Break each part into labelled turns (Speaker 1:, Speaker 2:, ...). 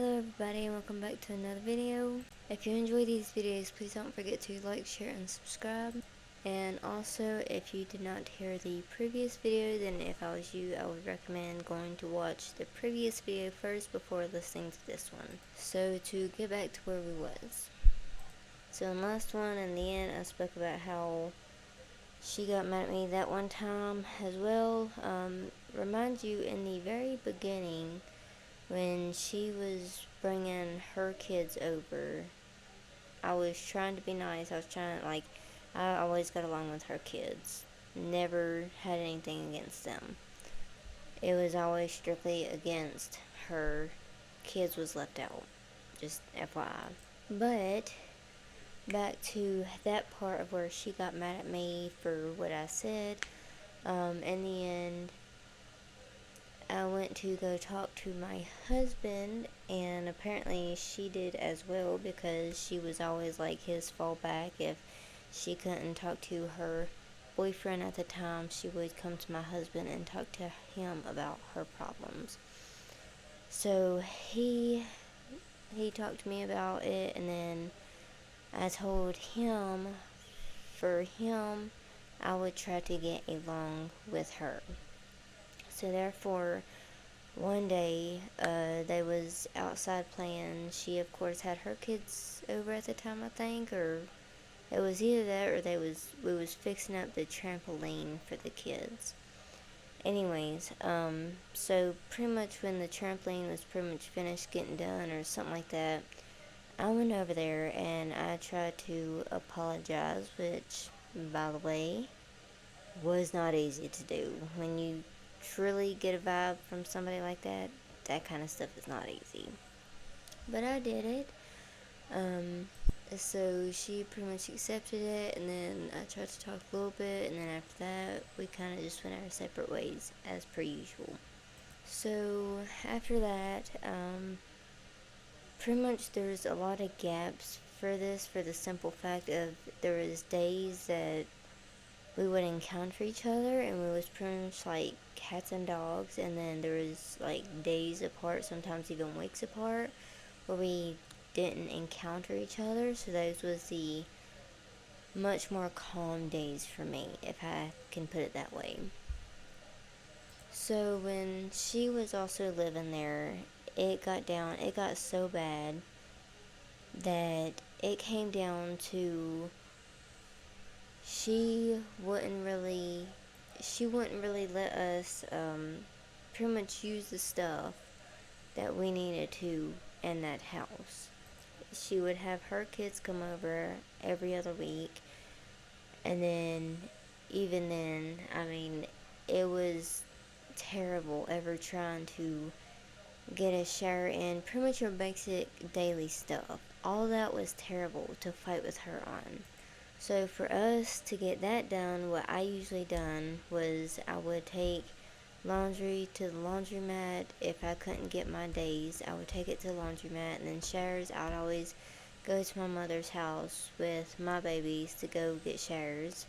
Speaker 1: Hello everybody and welcome back to another video. If you enjoy these videos, please don't forget to like, share, and subscribe. And also, if you did not hear the previous video, then if I was you, I would recommend going to watch the previous video first before listening to this one. So to get back to where we was. So in the last one, in the end, I spoke about how she got mad at me that one time as well. Remind you, in the very beginning, when she was bringing her kids over, I was trying to be nice. I always got along with her kids. Never had anything against them. It was always strictly against her. Kids was left out. Just FYI. But, back to that part of where she got mad at me for what I said. In the end, I went to go talk to my husband, and apparently she did as well, because she was always like his fallback. If she couldn't talk to her boyfriend at the time, she would come to my husband and talk to him about her problems. So he talked to me about it, and then I told him for him I would try to get along with her. So therefore, one day, they was outside playing. She, of course, had her kids over at the time, I think, or it was either that or we was fixing up the trampoline for the kids. Anyways, so pretty much when the trampoline was pretty much finished getting done or something like that, I went over there and I tried to apologize, which, by the way, was not easy to do. When you truly get a vibe from somebody like that, that kind of stuff is not easy. But I did it. So she pretty much accepted it, and then I tried to talk a little bit, and then after that, we kind of just went our separate ways, as per usual. So after that, pretty much there's a lot of gaps for this, for the simple fact of there was days that we would encounter each other, and we was pretty much like cats and dogs, and then there was like days apart, sometimes even weeks apart, where we didn't encounter each other. So those was the much more calm days for me, if I can put it that way. So when she was also living there, it got so bad that it came down to she wouldn't really let us pretty much use the stuff that we needed to in that house. She would have her kids come over every other week, and then even then, I mean, it was terrible ever trying to get a shower in. Pretty much your basic daily stuff. All that was terrible to fight with her on. So for us to get that done, what I usually done was I would take laundry to the laundromat. If I couldn't get my days, I would take it to the laundromat, and then showers, I would always go to my mother's house with my babies to go get showers.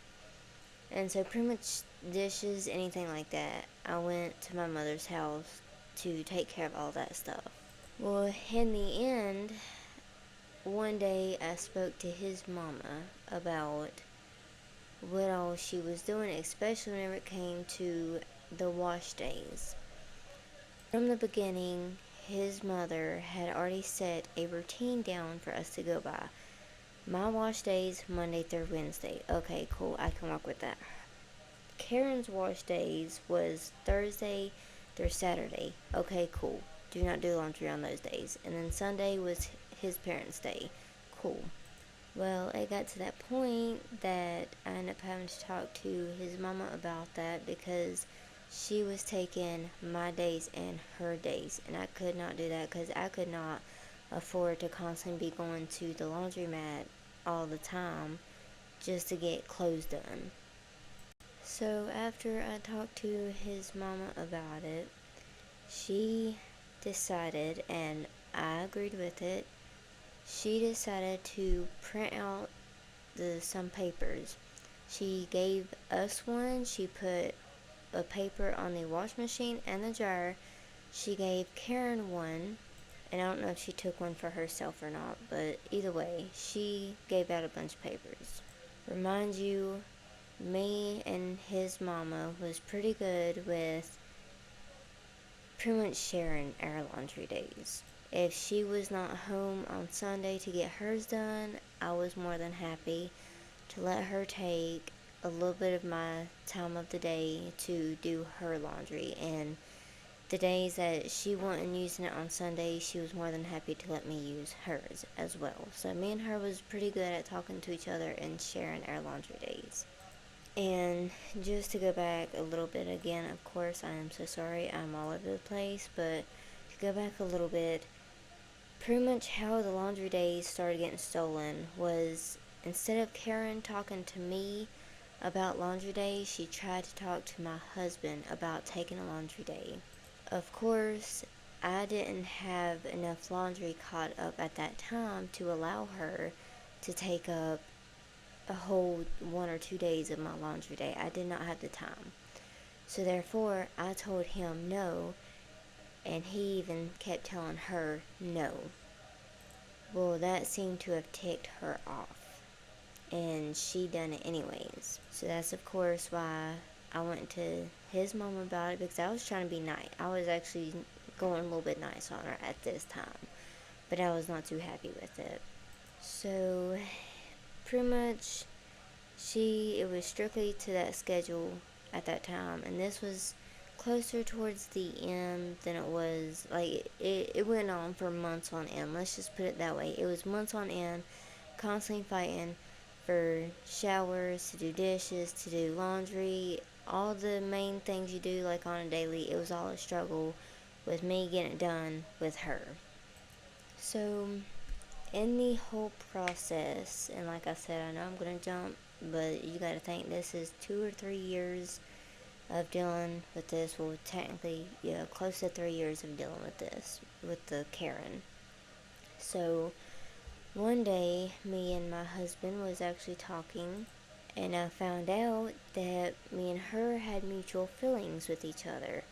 Speaker 1: And so pretty much dishes, anything like that, I went to my mother's house to take care of all that stuff. Well, in the end, one day I spoke to his mama about what all she was doing, especially whenever it came to the wash days. From the beginning, his mother had already set a routine down for us to go by. My wash days, Monday through Wednesday. Okay, cool, I can work with that. Karen's wash days was Thursday through Saturday. Okay, cool. Do not do laundry on those days. And then Sunday was his parents' day. Cool. Well, it got to that point that I ended up having to talk to his mama about that, because she was taking my days and her days, and I could not do that, because I could not afford to constantly be going to the laundromat all the time just to get clothes done. So after I talked to his mama about it, she decided, and I agreed with it, she decided to print out some papers. She gave us one. She put a paper on the wash machine and the dryer. She gave Karen one, and I don't know if she took one for herself or not, but either way, she gave out a bunch of papers. Remind you, me and his mama was pretty good with pretty much sharing our laundry days. If she was not home on Sunday to get hers done, I was more than happy to let her take a little bit of my time of the day to do her laundry. And the days that she wasn't using it on Sunday, she was more than happy to let me use hers as well. So me and her was pretty good at talking to each other and sharing our laundry days. And just to go back a little bit again, of course, I am so sorry, I'm all over the place, but to go back a little bit, pretty much how the laundry days started getting stolen was, instead of Karen talking to me about laundry days, she tried to talk to my husband about taking a laundry day. Of course, I didn't have enough laundry caught up at that time to allow her to take up a whole 1 or 2 days of my laundry day. I did not have the time. So therefore, I told him no, and he even kept telling her no. Well, that seemed to have ticked her off, and she done it anyways. So that's of course why I went to his mom about it, because I was trying to be nice. I was actually going a little bit nice on her at this time, but I was not too happy with it. So pretty much it was strictly to that schedule at that time, and this was closer towards the end than it was, like, it went on for months on end, let's just put it that way. It was months on end, constantly fighting for showers, to do dishes, to do laundry, all the main things you do like on a daily. It was all a struggle with me getting it done with her. So in the whole process, and like I said, I know I'm gonna jump, but you gotta think this is 2 or 3 years of dealing with this. Well, technically, yeah, close to 3 years of dealing with this, with the Karen. So one day, me and my husband was actually talking, and I found out that me and her had mutual feelings with each other.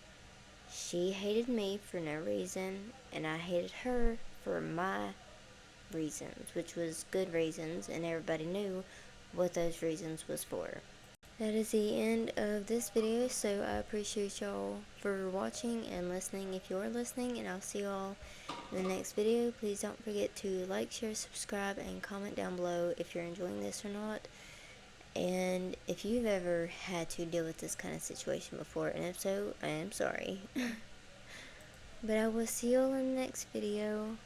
Speaker 1: She hated me for no reason, and I hated her for my reasons, which was good reasons, and everybody knew what those reasons was for. That is the end of this video, so I appreciate y'all for watching and listening if you're listening, and I'll see y'all in the next video. Please don't forget to like, share, subscribe, and comment down below if you're enjoying this or not, and if you've ever had to deal with this kind of situation before, and if so, I am sorry. But I will see y'all in the next video.